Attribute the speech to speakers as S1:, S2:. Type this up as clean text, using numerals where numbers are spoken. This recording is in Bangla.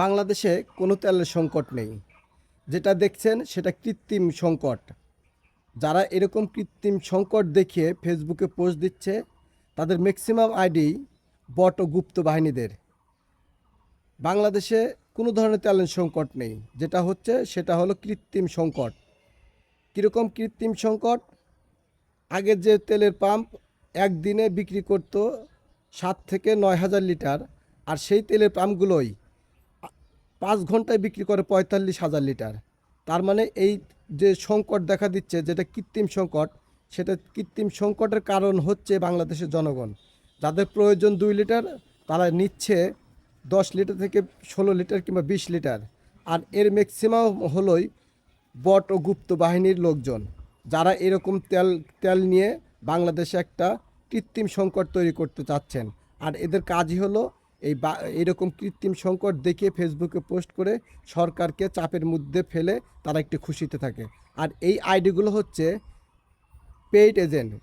S1: বাংলাদেশে কোনো তেলের সংকট নেই। যেটা দেখছেন সেটা কৃত্রিম সংকট। যারা এরকম কৃত্রিম সংকট দেখিয়ে ফেসবুকে পোস্ট দিচ্ছে তাদের ম্যাক্সিমাম আইডি বট ও গুপ্ত বাহিনীদের। বাংলাদেশে কোনো ধরনের তেলের সংকট নেই, যেটা হচ্ছে সেটা হলো কৃত্রিম সংকট। কীরকম কৃত্রিম সংকট? আগের যে তেলের পাম্প একদিনে বিক্রি করতো 7 থেকে 9 হাজার লিটার, আর সেই তেলের পাম্পগুলোই 5 ঘন্টায় বিক্রি করে 45,000 লিটার। তার মানে এই যে সংকট দেখা দিচ্ছে, যেটা কৃত্রিম সংকট, সেটা কৃত্রিম সংকটের কারণ হচ্ছে বাংলাদেশের জনগণ। যাদের প্রয়োজন 2 লিটার, তারা নিচ্ছে 10 লিটার থেকে 16 লিটার কিংবা 20 লিটার। আর এর ম্যাক্সিমাম হলোই বট ও গুপ্ত বাহিনীর লোকজন, যারা এরকম তেল তেল নিয়ে বাংলাদেশে একটা কৃত্রিম সংকট তৈরি করতে চাচ্ছেন। আর এদের কাজই হলো এইরকম কৃত্রিম সংকট দেখিয়ে ফেসবুকে পোস্ট করে সরকারকে চাপের মধ্যে ফেলে তারা একটু খুশিতে থাকে। আর এই আইডিগুলো হচ্ছে পেইড এজেন্ট।